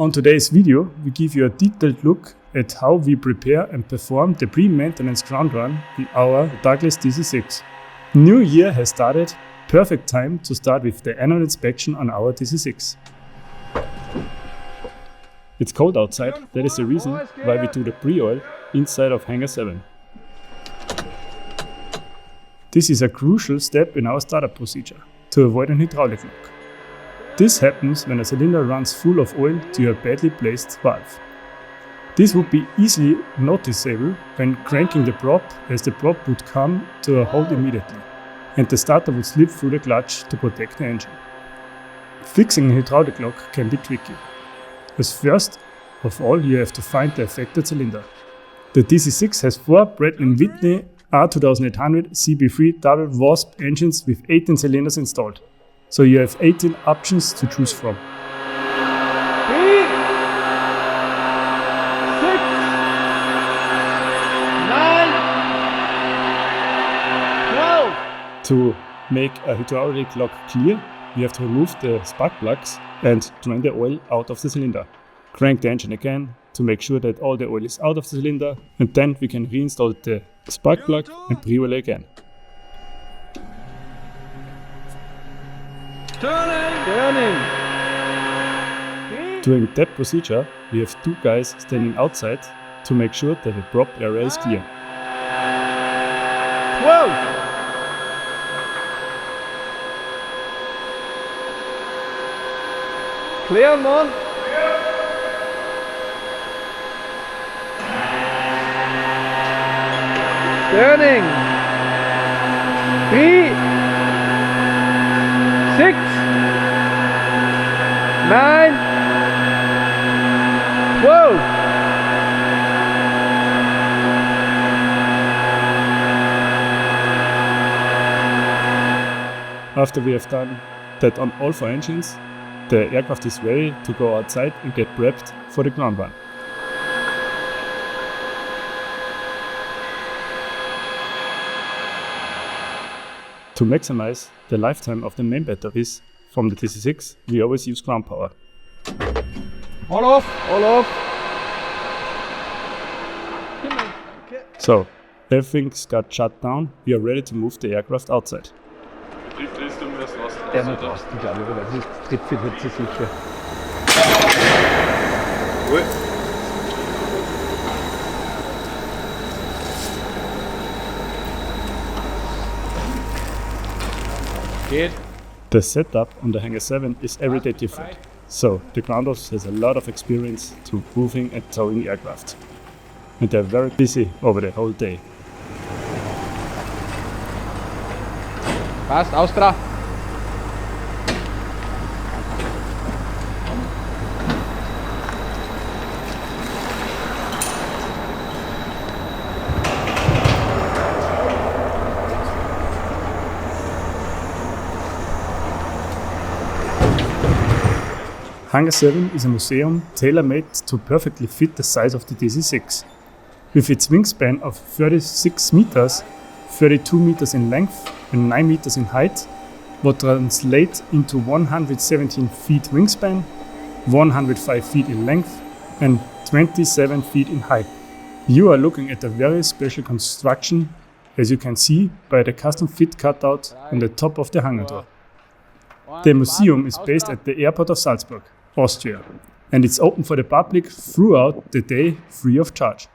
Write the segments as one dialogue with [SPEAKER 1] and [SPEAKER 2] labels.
[SPEAKER 1] On today's video, we give you a detailed look at how we prepare and perform the pre-maintenance ground run in our Douglas DC6. New year has started, perfect time to start with the annual inspection on our DC6. It's cold outside, that is the reason why we do the pre-oil inside of Hangar 7. This is a crucial step in our startup procedure to avoid an hydraulic knock. This happens when a cylinder runs full of oil to a badly placed valve. This would be easily noticeable when cranking the prop, as the prop would come to a halt immediately and the starter would slip through the clutch to protect the engine. Fixing a hydraulic lock can be tricky, as first of all you have to find the affected cylinder. The DC6 has 4 Pratt & Whitney R2800 CB3 double wasp engines with 18 cylinders installed, so you have 18 options to choose from.
[SPEAKER 2] 3, 6, 9, 12.
[SPEAKER 1] To make a hydraulic lock clear, we have to remove the spark plugs and drain the oil out of the cylinder. Crank the engine again to make sure that all the oil is out of the cylinder, and then we can reinstall the spark plug and pre-oil again.
[SPEAKER 2] Turning.
[SPEAKER 1] During that procedure, we have 2 guys standing outside to make sure that the prop area is clear.
[SPEAKER 2] 12. Clear, man. Turning. 3, 6, 9, 12.
[SPEAKER 1] After we have done that on all 4 engines, the aircraft is ready to go outside and get prepped for the ground run. To maximize the lifetime of the main batteries from the DC6, we always use ground power.
[SPEAKER 2] All off.
[SPEAKER 1] So, everything's got shut down, we are ready to move the aircraft outside.
[SPEAKER 2] Der muss raus, ich glaube, weil das tritt viel zu sicher.
[SPEAKER 3] Gut.
[SPEAKER 2] Geht.
[SPEAKER 1] The setup on the Hangar 7 is every day different, so the ground office has a lot of experience to moving and towing aircraft. And they're very busy over the whole day.
[SPEAKER 2] Passt, Austra.
[SPEAKER 1] Hangar 7 is a museum tailor-made to perfectly fit the size of the DC6. With its wingspan of 36 meters, 32 meters in length and 9 meters in height, what translates into 117 feet wingspan, 105 feet in length and 27 feet in height. You are looking at a very special construction, as you can see by the custom fit cutout on the top of the hangar door. The museum is based at the airport of Salzburg, Austria, and it's open for the public throughout the day free of charge.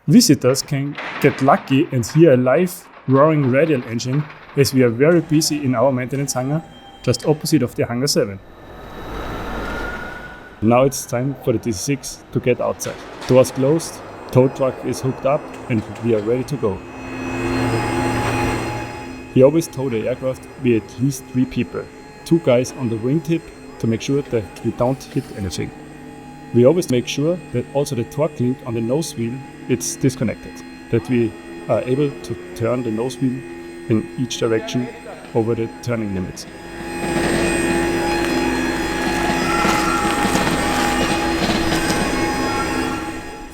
[SPEAKER 1] Visitors can get lucky and hear a live roaring radial engine, as we are very busy in our maintenance hangar just opposite of the Hangar 7. Now it's time for the DC6 to get outside. Doors closed, tow truck is hooked up and we are ready to go. We always tow the aircraft with at least 3 people, 2 guys on the wingtip to make sure that we don't hit anything. We always make sure that also the torque link on the nose wheel is disconnected, that we are able to turn the nose wheel in each direction over the turning limits.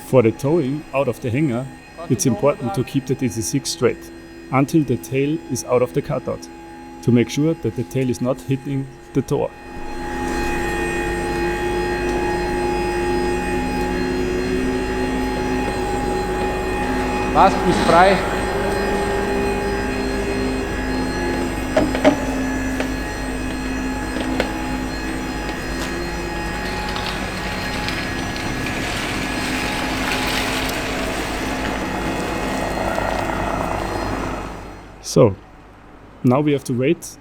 [SPEAKER 1] For the towing out of the hangar, it's important to keep the DC6 straight until the tail is out of the cutout, to make sure that the tail is not hitting the tower.
[SPEAKER 2] Passt, bist frei.
[SPEAKER 1] So, now we have to wait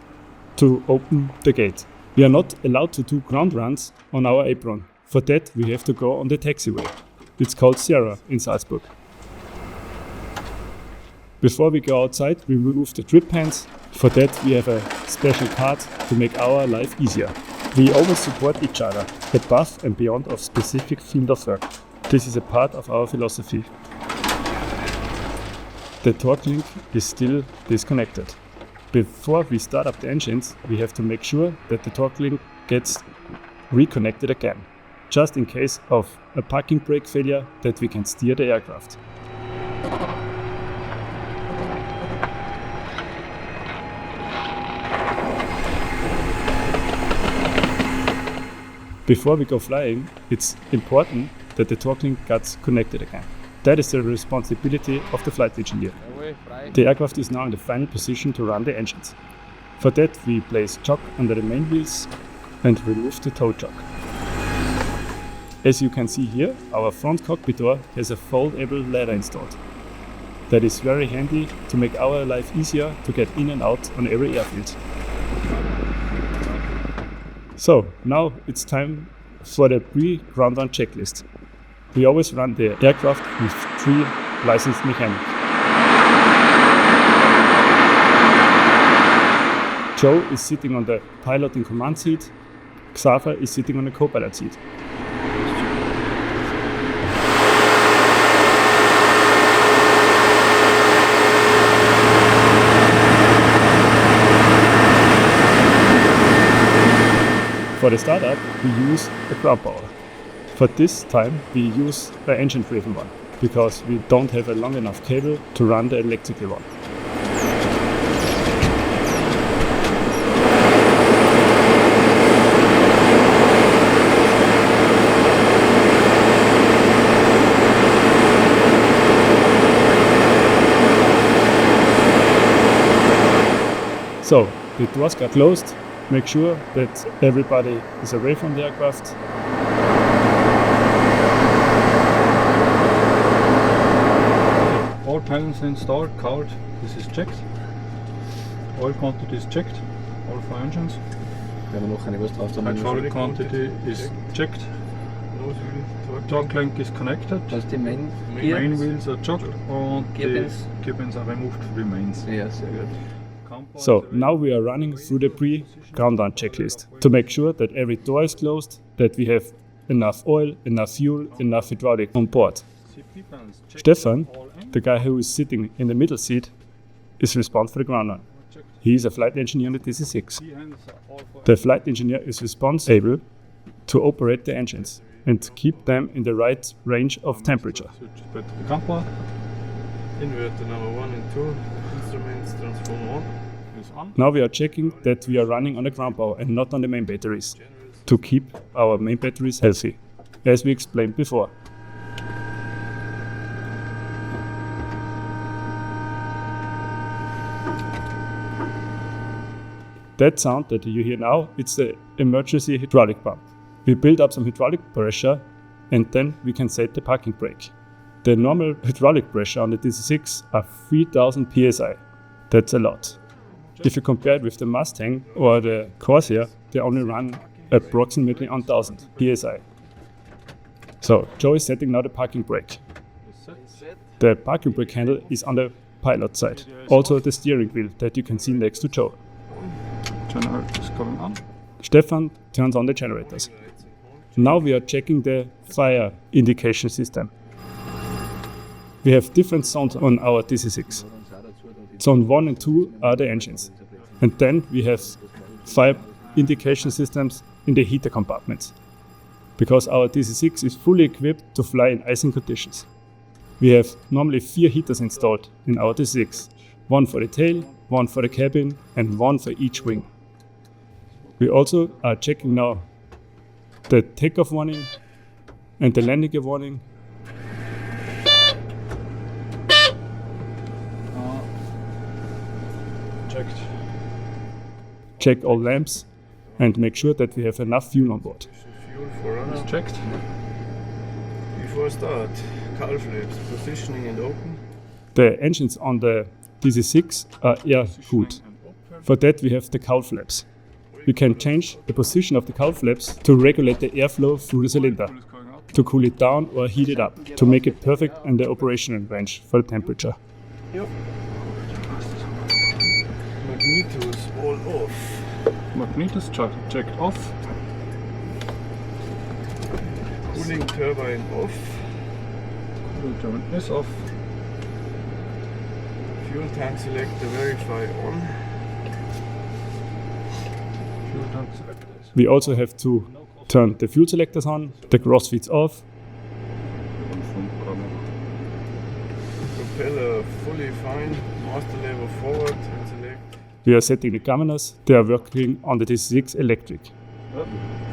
[SPEAKER 1] to open the gate. We are not allowed to do ground runs on our apron. For that, we have to go on the taxiway. It's called Sierra in Salzburg. Before we go outside, we remove the trip pans. For that, we have a special card to make our life easier. We always support each other, above and beyond of specific field of work. This is a part of our philosophy. The torque link is still disconnected. Before we start up the engines, we have to make sure that the torque link gets reconnected again, just in case of a parking brake failure, that we can steer the aircraft. Before we go flying, it's important that the torque link gets connected again. That is the responsibility of the flight engineer. The aircraft is now in the final position to run the engines. For that, we place chock under the main wheels and remove the tow chock. As you can see here, our front cockpit door has a foldable ladder installed. That is very handy to make our life easier to get in and out on every airfield. So, now it's time for the pre-ground run checklist. We always run the aircraft with 3 licensed mechanics. Joe is sitting on the pilot in command seat. Xaver is sitting on the co-pilot seat. For the startup, we use a ground power. For this time, we use an engine-driven one, because we don't have a long enough cable to run the electrical one. So, the doors got closed. Make sure that everybody is away from the aircraft.
[SPEAKER 3] All panels installed, covered. This is checked. Oil quantity is checked. All 4 engines.
[SPEAKER 2] Wir haben noch keine was drauf.
[SPEAKER 3] Hydraulic quantity is checked. Torque link is connected.
[SPEAKER 2] Das ist die Main
[SPEAKER 3] Main wheels are chocked and
[SPEAKER 2] Gearpins.
[SPEAKER 3] the gearpins are removed. Remains.
[SPEAKER 2] Ja, sehr gut.
[SPEAKER 1] So, now we are running through the pre-ground run checklist to make sure that every door is closed, that we have enough oil, enough fuel, enough hydraulic on board. Stefan, the guy who is sitting in the middle seat, is responsible for the ground run. He is a flight engineer on the DC-6. The flight engineer is responsible to operate the engines and keep them in the right range of temperature.
[SPEAKER 4] Inverter number 1 and 2, instruments transformer 1.
[SPEAKER 1] Now we are checking that we are running on the ground power and not on the main batteries, to keep our main batteries healthy, as we explained before. That sound that you hear now, it's the emergency hydraulic pump. We build up some hydraulic pressure and then we can set the parking brake. The normal hydraulic pressure on the DC-6 are 3000 psi. That's a lot. If you compare it with the Mustang or the Corsair, they only run approximately 1000 psi. So, Joe is setting now the parking brake. The parking brake handle is on the pilot side. Also the steering wheel that you can see next to Joe.
[SPEAKER 3] Generator is going on.
[SPEAKER 1] Stefan turns on the generators. Now we are checking the fire indication system. We have different zones on our DC-6. Zone 1 and 2 are the engines. And then we have fire indication systems in the heater compartments. Because our DC-6 is fully equipped to fly in icing conditions. We have normally 4 heaters installed in our DC-6. 1 for the tail, 1 for the cabin, and 1 for each wing. We also are checking now the takeoff warning and the landing gear warning.
[SPEAKER 3] checked.
[SPEAKER 1] Check all lamps and make sure that we have enough fuel on board.
[SPEAKER 4] Fuel for
[SPEAKER 3] It's
[SPEAKER 4] runner.
[SPEAKER 3] checked.
[SPEAKER 4] Before start, cowl flaps, positioning and open.
[SPEAKER 1] The engines on the DC6 are air-cooled. For that we have the cowl flaps. We can change the position of the cowl flaps to regulate the airflow through the cylinder,
[SPEAKER 3] Fuel is going up.
[SPEAKER 1] to cool it down or heat it up, to make it perfect in the operational range for the temperature.
[SPEAKER 4] Magnetos all off.
[SPEAKER 3] Magnetos checked off.
[SPEAKER 4] Cooling turbine off.
[SPEAKER 3] Cooling turbine is off.
[SPEAKER 4] Fuel tank selector verify on.
[SPEAKER 3] Fuel tank selected.
[SPEAKER 1] We also have to turn the fuel selectors on, the cross feeds off,
[SPEAKER 4] Propeller fully fine. Master lever forward and select.
[SPEAKER 1] we are setting the governors, they are working on the DC6 electric.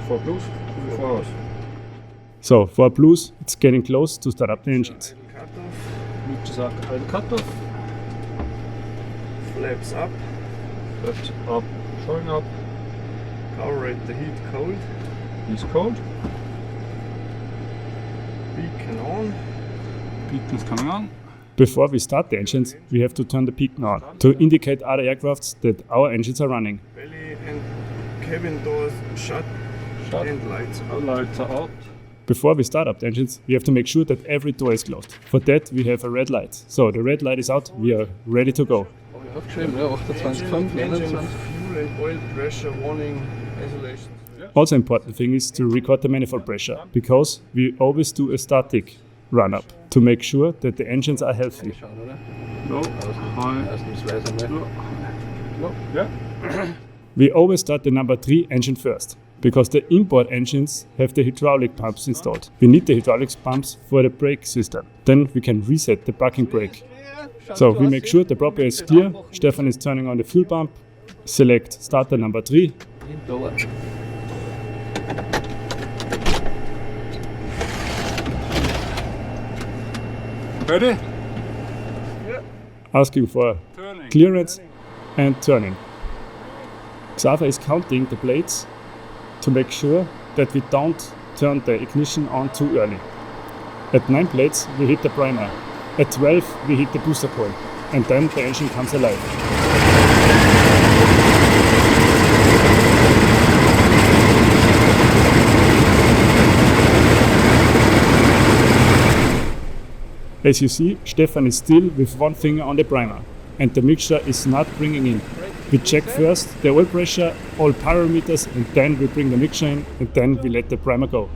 [SPEAKER 3] For blues, fully forward.
[SPEAKER 1] So for blues, it's getting close to start up the engines.
[SPEAKER 4] Idle cutoff.
[SPEAKER 3] Nicht gesagt, ein Cutoff.
[SPEAKER 4] Flaps up.
[SPEAKER 3] Left up, showing up.
[SPEAKER 4] Carburet the heat cold.
[SPEAKER 3] He's cold.
[SPEAKER 4] Beacon on.
[SPEAKER 3] Beacon's coming on.
[SPEAKER 1] Before we start the engines, we have to turn the beacon on to indicate other aircrafts that our engines are running.
[SPEAKER 4] Belly and cabin doors shut.
[SPEAKER 3] Shut.
[SPEAKER 4] And lights
[SPEAKER 3] The
[SPEAKER 4] out.
[SPEAKER 3] lights are out.
[SPEAKER 1] Before we start up the engines, we have to make sure that every door is closed. For that, we have a red light. So the red light is out, we are ready to go.
[SPEAKER 2] Habe ich aufgeschrieben, ja, 28,5,
[SPEAKER 4] Engine
[SPEAKER 2] 29.
[SPEAKER 4] fuel and oil pressure warning isolation.
[SPEAKER 1] Also important thing is to record the manifold pressure, because we always do a static run-up to make sure that the engines are healthy.
[SPEAKER 2] Schauen, oder?
[SPEAKER 3] Low, high,
[SPEAKER 2] Ausnahmsweise einmal.
[SPEAKER 3] low, low. Yeah.
[SPEAKER 1] We always start the number 3 engine first, because the import engines have the hydraulic pumps installed. We need the hydraulic pumps for the brake system. Then we can reset the parking brake. So we make sure the proper is clear. Stefan is turning on the fuel pump. Select starter number 3.
[SPEAKER 2] Dauer.
[SPEAKER 3] Ready?
[SPEAKER 1] Asking for
[SPEAKER 3] Turning.
[SPEAKER 1] clearance and turning. Xaver is counting the blades to make sure that we don't turn the ignition on too early. At 9 blades we hit the primer. At 12 we hit the booster coil, and then the engine comes alive. As you see, Stefan is still with one finger on the primer, and the mixture is not bringing in. We check first the oil pressure, all parameters, and then we bring the mixture in, and then we let the primer go.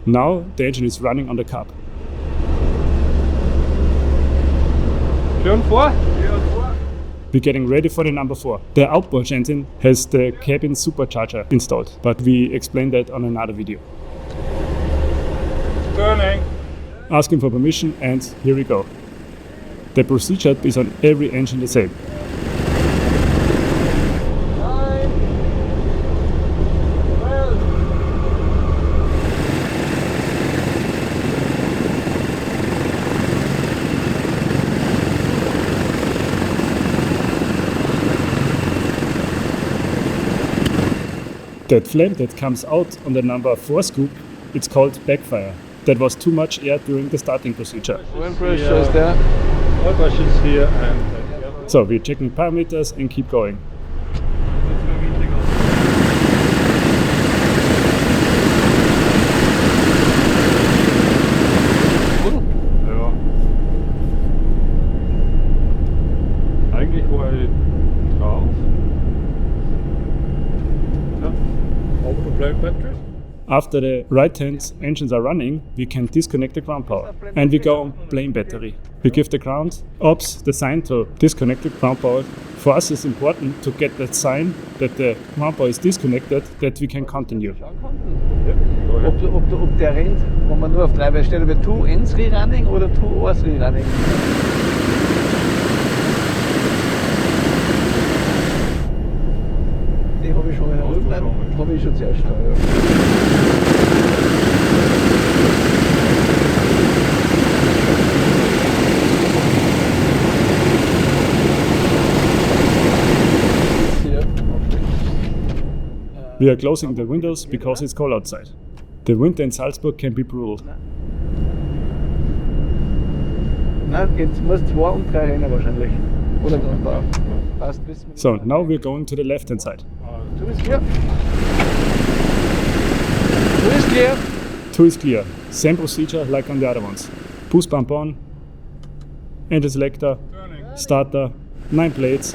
[SPEAKER 1] Now the engine is running on the carb.
[SPEAKER 3] Türen vor.
[SPEAKER 1] We're getting ready for the number 4. The outboard engine has the cabin supercharger installed, but we explain that on another video.
[SPEAKER 3] Turning.
[SPEAKER 1] Asking for permission, and here we go. The procedure is on every engine the same.
[SPEAKER 3] 9, 12.
[SPEAKER 1] That flame that comes out on the number 4 scoop, it's called backfire. That was too much air during the starting procedure.
[SPEAKER 2] Oil pressure is there.
[SPEAKER 3] Oil pressure is here and
[SPEAKER 1] So we're checking parameters and keep going.
[SPEAKER 3] ja. Eigentlich war ich drauf. Ja. Over the blame battery.
[SPEAKER 1] After the right-hand engines are running, we can disconnect the ground power. And we go on plain battery. We give the ground ops the sign to disconnect the ground power. For us it's important to get that sign that the ground power is disconnected, that we can continue.
[SPEAKER 2] Ob der rennt, wenn man nur auf 3 Beine steht, ob 2 ends rerunning oder 2 hours rerunning. Die habe ich schon mal ausbleiben. Habe ich schon zuerst da, ja.
[SPEAKER 1] We are closing the windows because it's cold outside. The winter in Salzburg can be brutal.
[SPEAKER 2] Nein, jetzt muss 2 und 3 rein wahrscheinlich. Oder passt bis mit.
[SPEAKER 1] So now we're going to the left hand side.
[SPEAKER 2] Du bist clear. Du bist clear.
[SPEAKER 1] 2 is clear. Same procedure like on the other ones. Boost pump on, engine selector, starter, 9 plates.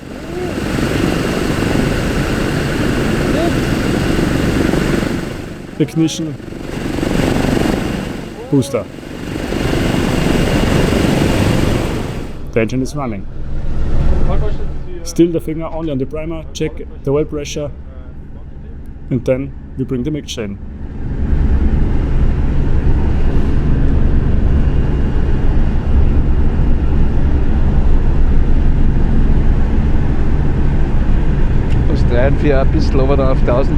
[SPEAKER 1] Ignition, booster. The engine is running. Still the finger only on the primer, check the oil pressure, and then we bring the mixture in.
[SPEAKER 2] Aus 3 und 4 ein bisschen aber dann auf 1000.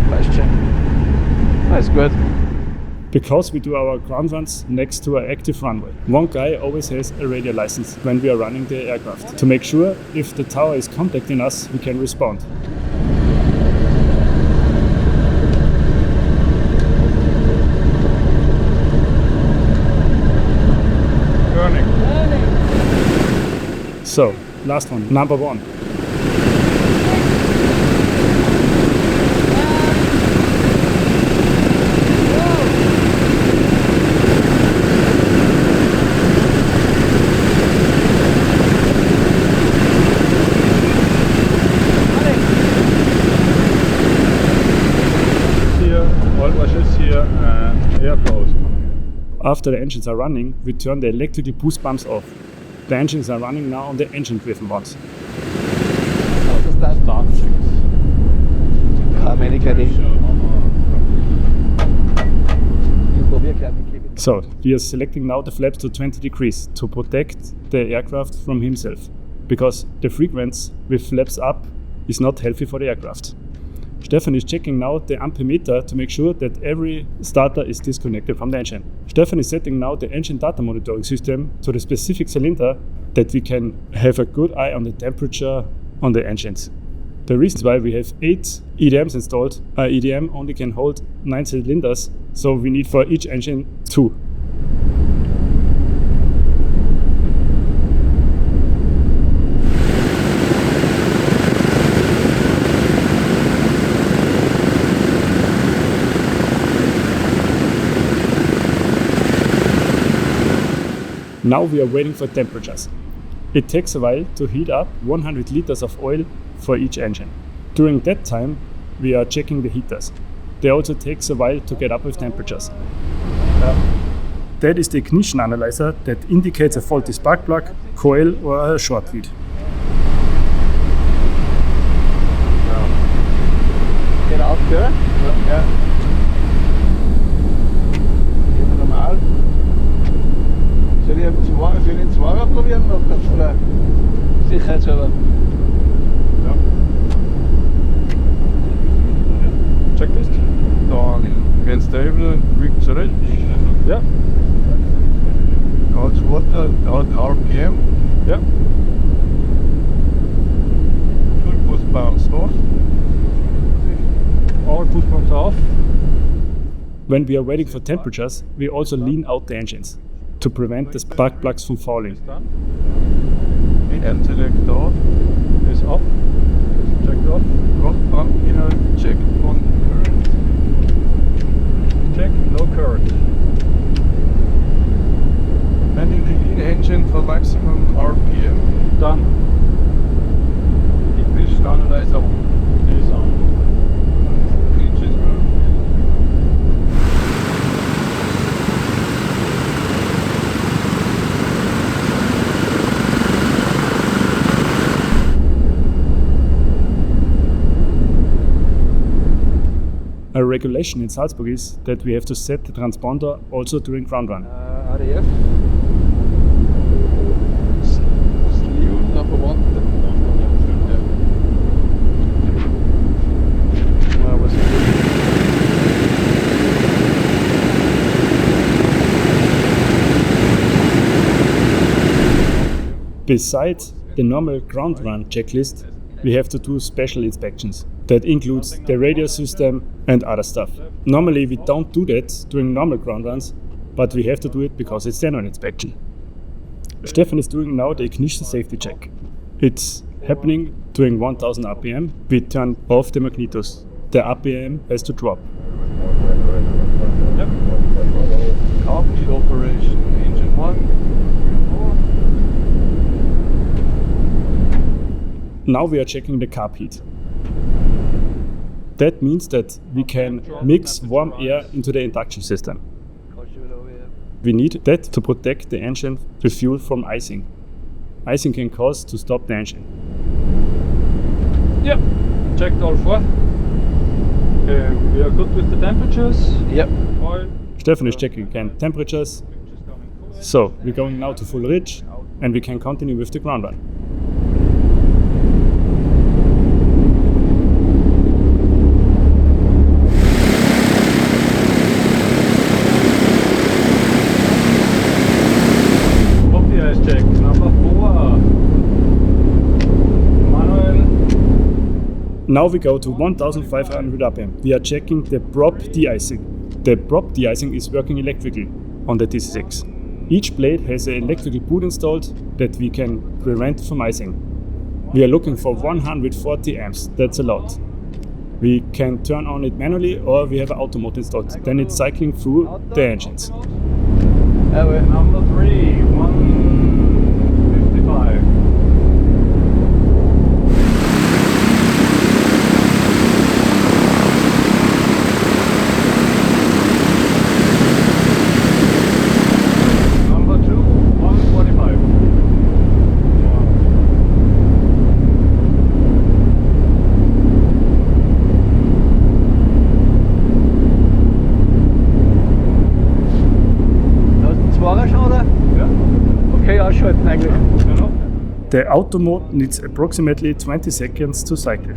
[SPEAKER 2] Weißt schon. Alles gut.
[SPEAKER 1] Because we do our ground runs next to an active runway. One guy always has a radio license when we are running the aircraft, to make sure if the tower is contacting us, we can respond. So, last one, number 1. After the engines are running, we turn the electrical boost pumps off. The engines are running now on the engine-driven ones.
[SPEAKER 2] Was ist das? Meine kleine. Ich probiere gleich die Klippe.
[SPEAKER 1] So, we are selecting now the flaps to 20 degrees to protect the aircraft from himself, because the frequency with flaps up is not healthy for the aircraft. Stefan is checking now the amperemeter to make sure that every starter is disconnected from the engine. Stefan is setting now the engine data monitoring system to the specific cylinder that we can have a good eye on the temperature on the engines. The reason why we have 8 EDMs installed, EDM only can hold 9 cylinders, so we need for each engine 2. Now we are waiting for temperatures. It takes a while to heat up 100 liters of oil for each engine. During that time, we are checking the heaters. They also takes a while to get up with temperatures. That is the ignition analyzer that indicates a faulty spark plug, coil or a short lead.
[SPEAKER 2] Geht auf, oder? Ja. Geht normal. Soll ich den Zweier probieren noch? Oder? Sicherheitshalber.
[SPEAKER 3] Ja. Checklist.
[SPEAKER 4] Dann ganz stable, quick zurück.
[SPEAKER 3] Ja.
[SPEAKER 4] Ganz water, out RPM.
[SPEAKER 3] Ja.
[SPEAKER 4] Full boost bounce off.
[SPEAKER 3] All boost pumps are off.
[SPEAKER 1] When we are waiting for temperatures, we also lean out the engines to prevent the spark plugs from falling.
[SPEAKER 3] Done.
[SPEAKER 4] Engine select off.
[SPEAKER 3] Is off. Is checked off.
[SPEAKER 4] Rock pump inner check on current.
[SPEAKER 3] Check. No current.
[SPEAKER 4] Landing the lean engine for maximum RPM.
[SPEAKER 3] Done.
[SPEAKER 4] Ignition analyzer on.
[SPEAKER 3] Is on.
[SPEAKER 4] Engine run.
[SPEAKER 1] A regulation in Salzburg is that we have to set the transponder also during ground run.
[SPEAKER 2] ADF. Slew number 1. Was
[SPEAKER 1] Besides the normal ground run checklist, we have to do special inspections. That includes the radio system and other stuff. Normally we don't do that during normal ground runs, but we have to do it because it's the annual inspection. Stefan is doing now the ignition safety check. It's happening during 1000 RPM. We turn off the magnetos. The RPM has to drop.
[SPEAKER 3] Yep.
[SPEAKER 2] Cartridge operation, engine 1.
[SPEAKER 1] Now we are checking the carb heat. That means that we can mix warm air into the induction system. We need that to protect the engine with fuel from icing. Icing can cause to stop the engine.
[SPEAKER 3] Yep. Checked all four. Okay, we are good with the temperatures.
[SPEAKER 2] Yep.
[SPEAKER 3] Oil.
[SPEAKER 1] Stefan is checking again temperatures. So we're going now to full ridge and we can continue with the ground run.
[SPEAKER 3] Check number 4. Manuel.
[SPEAKER 1] Now we go to 1500 RPM. We are checking the prop de-icing. The prop de-icing is working electrically on the DC6. Each blade has an electrical boot installed that we can prevent from icing. We are looking for 140 amps, that's a lot. We can turn on it manually or we have an auto mode installed. Then it's cycling through the engines.
[SPEAKER 3] Number 3, 155. Number 2, 145.
[SPEAKER 2] Ausschalten eigentlich.
[SPEAKER 3] Genau.
[SPEAKER 1] The auto mode needs approximately 20 seconds to cycle.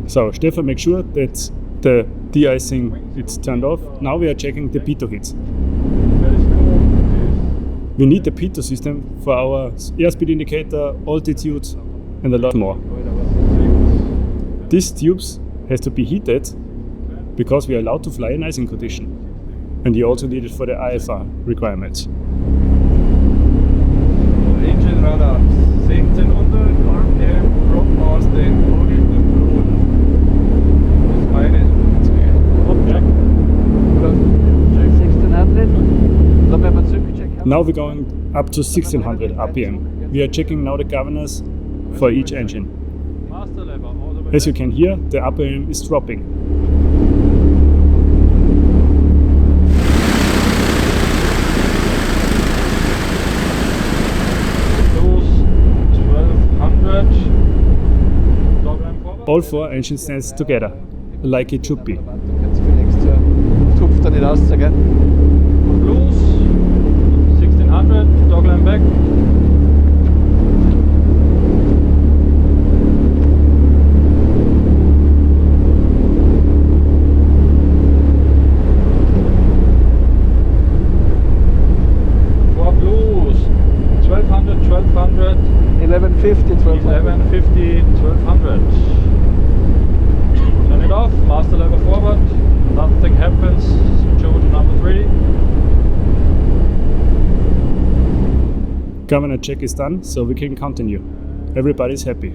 [SPEAKER 1] So Stefan makes sure that the de-icing is turned off. Now we are checking the pitot heats. We need the pitot system for our airspeed indicator, altitude and a lot more. These tubes has to be heated because we are allowed to fly in icing condition. And you also need it for the IFR requirements.
[SPEAKER 4] Engine radar 1600 RPM, Prop Master in vorliegenden Boden. Das meine ist
[SPEAKER 3] Okay.
[SPEAKER 2] 1600. Dann werden wir zurückchecken.
[SPEAKER 1] Now we're going up to 1600 RPM. We are checking now the governors for each engine.
[SPEAKER 3] Master lever all the way.
[SPEAKER 1] As you can hear, the RPM is dropping. All four engines stand together, like it should be.
[SPEAKER 2] Jetzt vielleicht tupft er nicht aus, gell?
[SPEAKER 3] Blues 1600, dogline back. For blues 1200, 1200,
[SPEAKER 2] 1150,
[SPEAKER 3] 1150, 1200. Turn it off, master lever forward, nothing happens, switch over to number 3.
[SPEAKER 1] Governor check is done, so we can continue. Everybody's happy.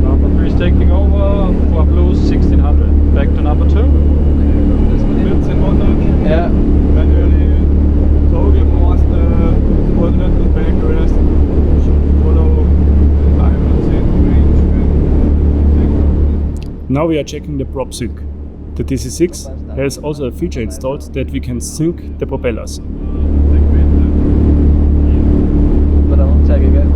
[SPEAKER 3] Number 3 is taking over, for blues 1600. Back to number 2.
[SPEAKER 4] 1400.
[SPEAKER 2] Ja.
[SPEAKER 4] Manually toggle master, coordinate and back rest. Follow time and set range.
[SPEAKER 1] Now we are checking the prop sync. The DC6 has also a feature installed that we can sync the propellers.
[SPEAKER 2] Bei der Anzeige, gell?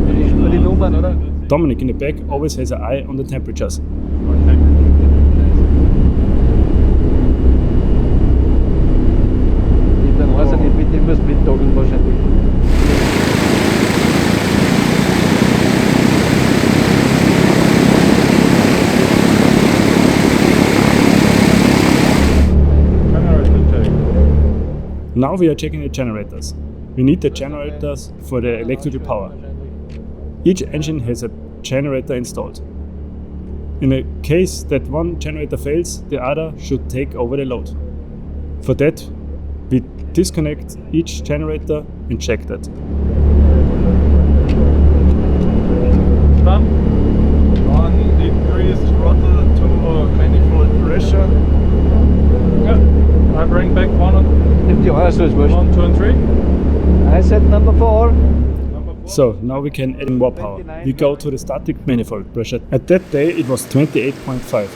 [SPEAKER 2] Für die Nummern, oder?
[SPEAKER 1] Dominic in the back always has an eye on the temperatures.
[SPEAKER 2] Dann weiß er nicht, mit dem muss mittoggeln wahrscheinlich.
[SPEAKER 1] Now we are checking the generators. We need the generators for the electrical power. Each engine has a generator installed. In a case that one generator fails, the other should take over the load. For that, we disconnect each generator and check that.
[SPEAKER 4] Done. On increased throttle to manifold pressure. Yeah. I bring back
[SPEAKER 2] Nimmt die Eure, so ist wurscht.
[SPEAKER 4] 1, 2 and 3.
[SPEAKER 2] I said number 4.
[SPEAKER 1] So now we can add more power. We go to the static manifold pressure. At that day it was 28.5.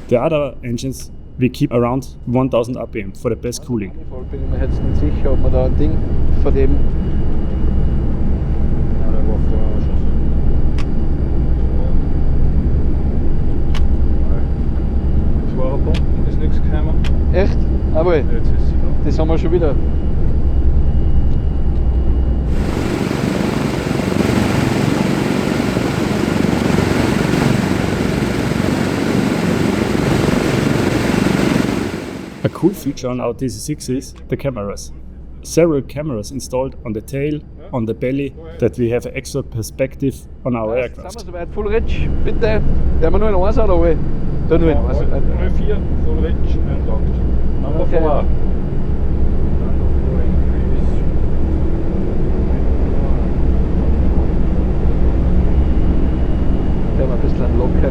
[SPEAKER 1] The other engines we keep around 1000 RPM for the best cooling.
[SPEAKER 2] Manifold bin ich mir jetzt nicht sicher, ob man da ein Ding von dem.
[SPEAKER 3] Ja, der war vorher schon so. Zwei Pumpen ist nichts gekommen.
[SPEAKER 2] Echt? Aber
[SPEAKER 3] Jetzt ist sie da.
[SPEAKER 2] das haben wir schon wieder.
[SPEAKER 1] A cool feature on our DC6 is the cameras. Several cameras installed on the tail, on the belly, that we have an extra perspective on our
[SPEAKER 2] Sind
[SPEAKER 1] aircraft.
[SPEAKER 2] wir soweit? Full Rich, bitte. Der wir nur in 1 oder alle? Da nur in 1.
[SPEAKER 3] 04, full rich and locked. Number
[SPEAKER 2] Okay.
[SPEAKER 3] 4.
[SPEAKER 2] Der war ein bisschen locker.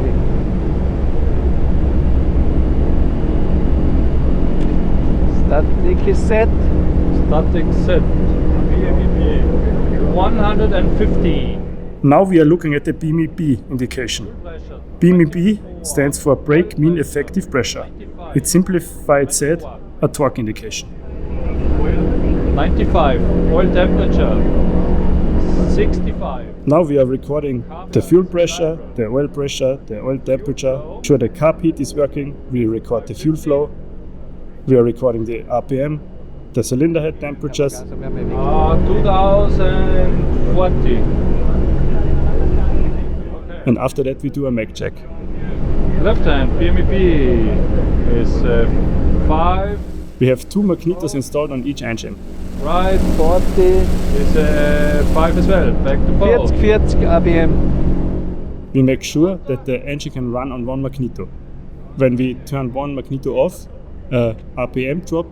[SPEAKER 2] Static is set.
[SPEAKER 4] Static set. BMEP 150.
[SPEAKER 1] Now we are looking at the BMEP indication.
[SPEAKER 4] Pressure.
[SPEAKER 1] BMEP stands for brake mean effective pressure. It's simplified said a torque indication.
[SPEAKER 4] 95. Oil temperature 65.
[SPEAKER 1] Now we are recording the fuel pressure, the oil temperature. Sure the carb heat is working. We record the fuel flow. We are recording the RPM, the cylinder head temperatures.
[SPEAKER 2] Also wir haben ja
[SPEAKER 4] 2040.
[SPEAKER 1] And after that we do a mag check.
[SPEAKER 4] Left hand BMEP is 5.
[SPEAKER 1] We have 2 magnetos installed on each engine.
[SPEAKER 4] Right
[SPEAKER 2] 40,
[SPEAKER 4] is 5 as well. Back to
[SPEAKER 2] 40, 40 ABM.
[SPEAKER 1] We make sure that the engine can run on one magneto. When we turn one magneto off, a RPM drop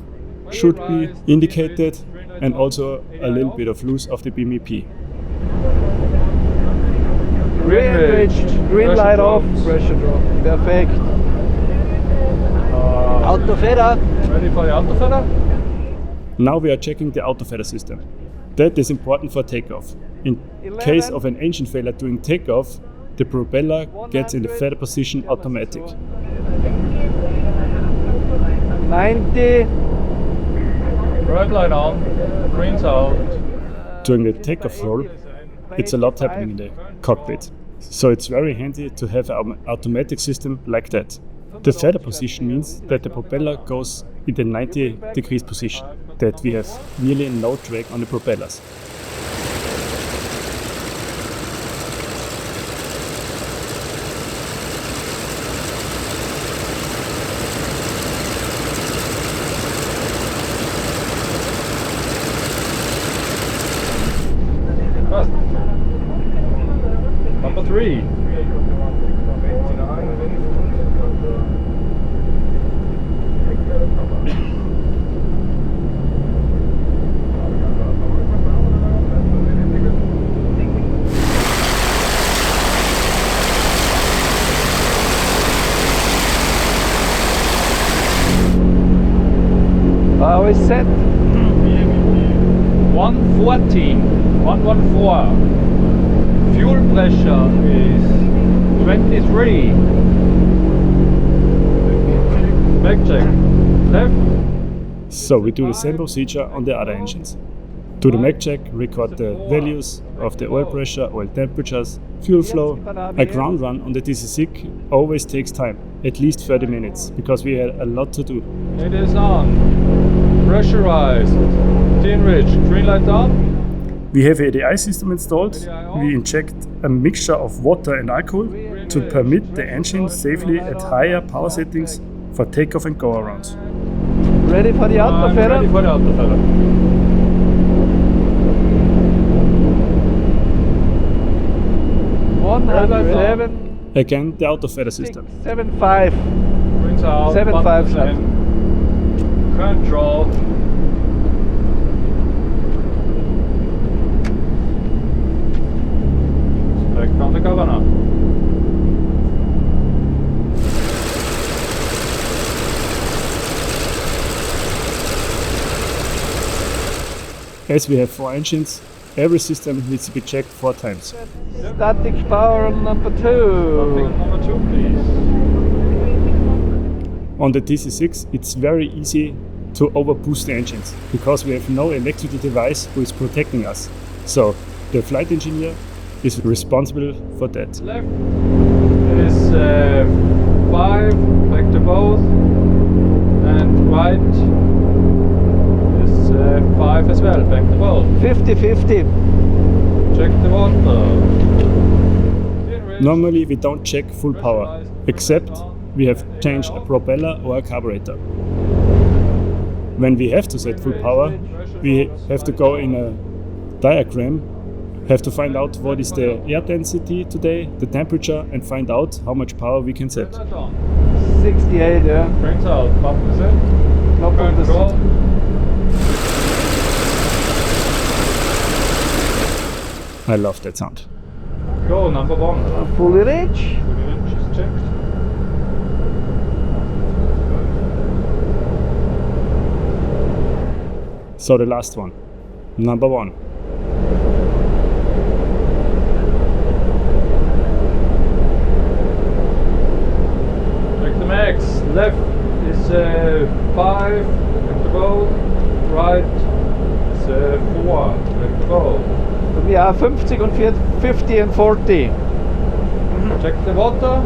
[SPEAKER 1] should be indicated and also a little bit of loose of the BMEP.
[SPEAKER 2] Green reached, green
[SPEAKER 4] Pressure
[SPEAKER 2] light off,
[SPEAKER 4] drops.
[SPEAKER 2] pressure drop. Perfekt. Autofeder.
[SPEAKER 4] Ready for the autofeder?
[SPEAKER 1] Now we are checking the autofeder system. That is important for takeoff. In case of an engine failure during takeoff, the propeller gets in the feather position automatic.
[SPEAKER 2] 90.
[SPEAKER 4] Right light on. Green's out.
[SPEAKER 1] During the takeoff roll, it's a lot happening in the cockpit. So it's very handy to have an automatic system like that. The feather position means that the propeller goes in the 90 degrees position, that we have nearly no drag on the propellers.
[SPEAKER 4] Fast. Number 3.
[SPEAKER 2] Power is set.
[SPEAKER 4] 114. 114. Fuel pressure is 23. Back check. Left.
[SPEAKER 1] So we do the same procedure on the other engines. Do the mag check, record the values of the oil pressure, oil temperatures, fuel flow. A ground run on the DC6 always takes time, at least 30 minutes, because we had a lot to do.
[SPEAKER 4] It is on. Pressurized. Tin Ridge. Green light on.
[SPEAKER 1] We have a ADI system installed. We inject a mixture of water and alcohol to permit the engine safely at higher power settings for takeoff and go-arounds.
[SPEAKER 2] Ready for the
[SPEAKER 3] I'm
[SPEAKER 2] Autofeder?
[SPEAKER 3] ready for the Autofeder.
[SPEAKER 2] 107,
[SPEAKER 1] Again, the Autofeder system.
[SPEAKER 2] 75.
[SPEAKER 3] Brings out
[SPEAKER 2] 7.5
[SPEAKER 3] buttons
[SPEAKER 2] knots.
[SPEAKER 3] in. Control. Back on the governor.
[SPEAKER 1] As we have 4 engines, every system needs to be checked 4 times.
[SPEAKER 2] Static power on number 2.
[SPEAKER 3] Something number 2, please.
[SPEAKER 1] On the DC6, it's very easy to overboost the engines because we have no electrical device who is protecting us. So the flight engineer is responsible for that.
[SPEAKER 3] Left is 5, back to both, and right is 5 as well, back to both.
[SPEAKER 2] 50-50.
[SPEAKER 3] Check the water.
[SPEAKER 1] Normally we don't check full power, except we have changed a propeller or a carburetor. When we have to set full power, we have to go in a diagram, have to find out what is the air density today, the temperature, and find out how much power we can set.
[SPEAKER 2] 68, yeah.
[SPEAKER 3] Brings out, button is it.
[SPEAKER 2] Knock on the
[SPEAKER 3] Control.
[SPEAKER 1] I love that sound.
[SPEAKER 3] Go, number 1.
[SPEAKER 2] Fully rich.
[SPEAKER 3] Just checked.
[SPEAKER 1] So the last one, number 1.
[SPEAKER 3] Check the max. Left is 5, back to both. Right is 4, back to both.
[SPEAKER 2] Wir haben 50 und 50 and 40.
[SPEAKER 3] Check the water.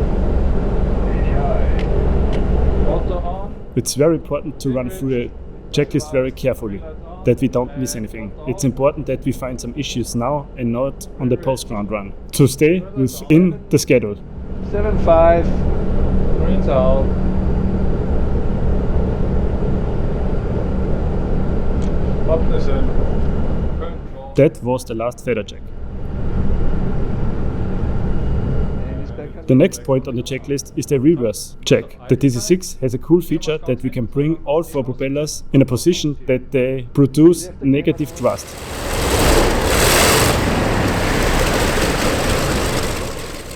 [SPEAKER 3] Water on.
[SPEAKER 1] It's very important to run through the checklist very carefully, that we don't miss anything. It's important that we find some issues now and not on the post-ground run, to stay within the schedule.
[SPEAKER 2] 75.
[SPEAKER 3] Greens out. Button is in. Control.
[SPEAKER 1] That was the last feather check. The next point on the checklist is the reverse check. The DC6 has a cool feature that we can bring all 4 propellers in a position that they produce negative thrust.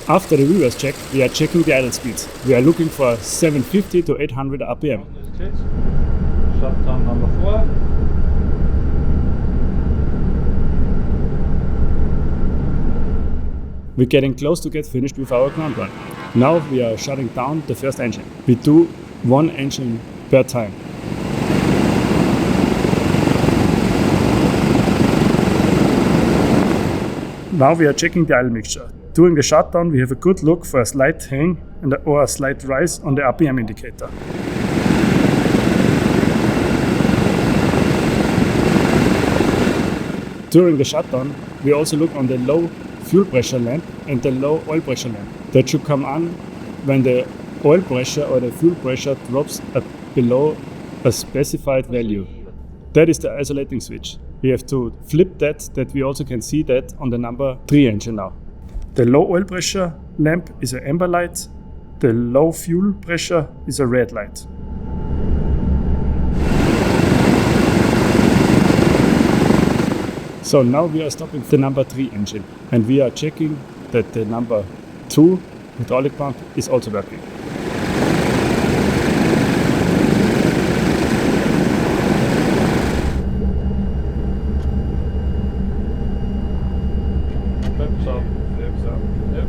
[SPEAKER 1] After the reverse check, we are checking the idle speeds. We are looking for 750 to 800 RPM.
[SPEAKER 3] Shutdown number 4.
[SPEAKER 1] We're getting close to get finished with our ground run. Now we are shutting down the first engine. We do 1 engine per time. Now we are checking the idle mixture. During the shutdown we have a good look for a slight hang or a slight rise on the RPM indicator. During the shutdown we also look on the low fuel pressure lamp and the low oil pressure lamp. That should come on when the oil pressure or the fuel pressure drops below a specified value. That is the isolating switch. We have to flip that we also can see that on the number 3 engine now. The low oil pressure lamp is an amber light, the low fuel pressure is a red light. So now we are stopping the number 3 engine and we are checking that the number 2 hydraulic pump is also working.
[SPEAKER 3] Flips up. Flips up. Yep.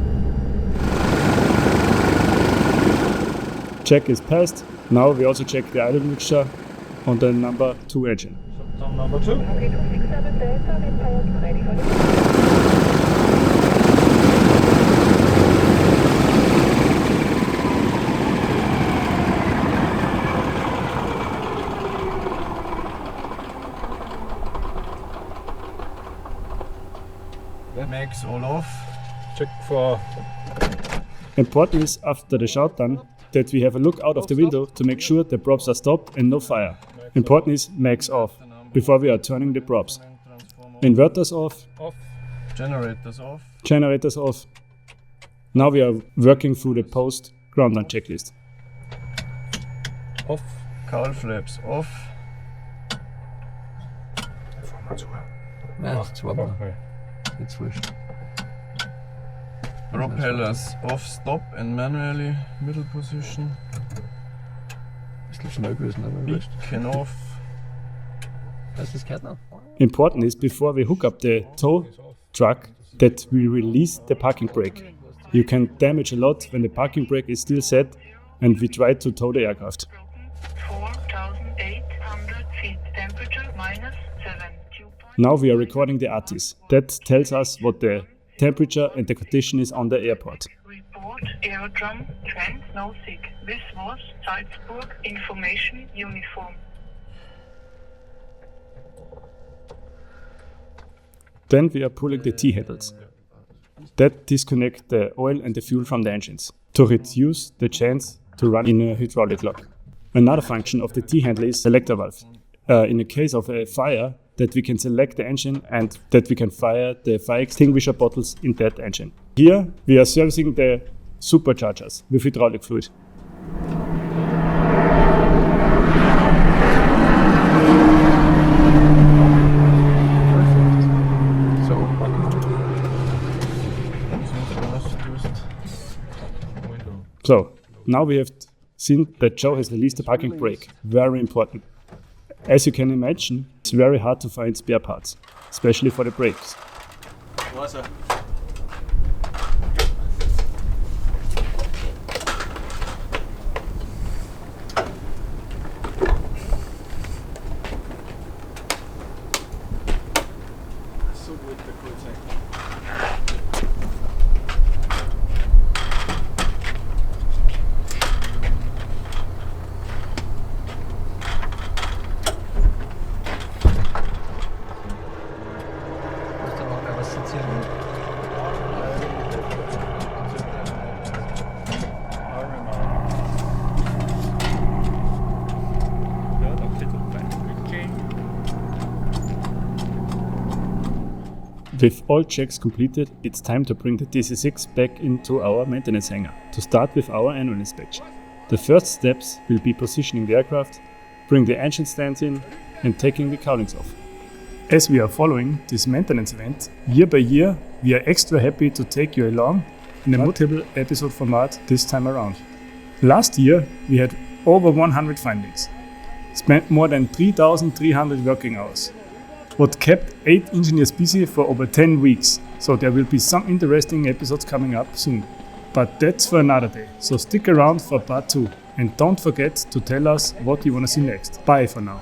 [SPEAKER 1] Check is passed. Now we also check the idle mixture on the number 2 engine.
[SPEAKER 3] Shutdown number 2.
[SPEAKER 5] Okay, 267 Delta, get power ready for the
[SPEAKER 4] Max all off.
[SPEAKER 3] Check for
[SPEAKER 1] Important is, after the shutdown, that we have a look out of the window to make sure the props are stopped and no fire. Important is max off, before we are turning the props. Inverters off,
[SPEAKER 4] Off. Generators off.
[SPEAKER 1] generators off. Now we are working through the post ground down checklist.
[SPEAKER 4] Off. Cowl flaps off.
[SPEAKER 2] Ja, das war mal. Jetzt wurscht.
[SPEAKER 4] Propellers off, stop and manually middle position.
[SPEAKER 2] Ist das schnell gewesen, aber wurscht.
[SPEAKER 4] Beacon off.
[SPEAKER 2] Hast du das gehört noch?
[SPEAKER 1] Important is, before we hook up the tow truck, that we release the parking brake. You can damage a lot when the parking brake is still set and we try to tow the aircraft.
[SPEAKER 5] 4,800 feet. Temperature -7.
[SPEAKER 1] Now we are recording the ATIS. That tells us what the temperature and the condition is on the airport.
[SPEAKER 5] Report Aerodrome Trent No Sig. This was Salzburg Information Uniform.
[SPEAKER 1] Then we are pulling the T-handles. That disconnect the oil and the fuel from the engines to reduce the chance to run in a hydraulic lock. Another function of the T-handle is selector valve. In the case of a fire, that we can select the engine and that we can fire the fire extinguisher bottles in that engine. Here we are servicing the superchargers with hydraulic fluid.
[SPEAKER 2] So,
[SPEAKER 1] So now we have seen that Joe has released the parking brake. Very important. As you can imagine, it's very hard to find spare parts, especially for the brakes.
[SPEAKER 2] musst du noch was sezieren.
[SPEAKER 1] With all checks completed, it's time to bring the DC-6 back into our maintenance hangar to start with our annual inspection. The first steps will be positioning the aircraft, bring the engine stands in and taking the cowlings off. As we are following this maintenance event year by year, we are extra happy to take you along in a multiple episode format this time around. Last year we had over 100 findings, spent more than 3,300 working hours. What kept 8 engineers busy for over 10 weeks, so there will be some interesting episodes coming up soon. But that's for another day, so stick around for part 2 and don't forget to tell us what you want to see next. Bye for now.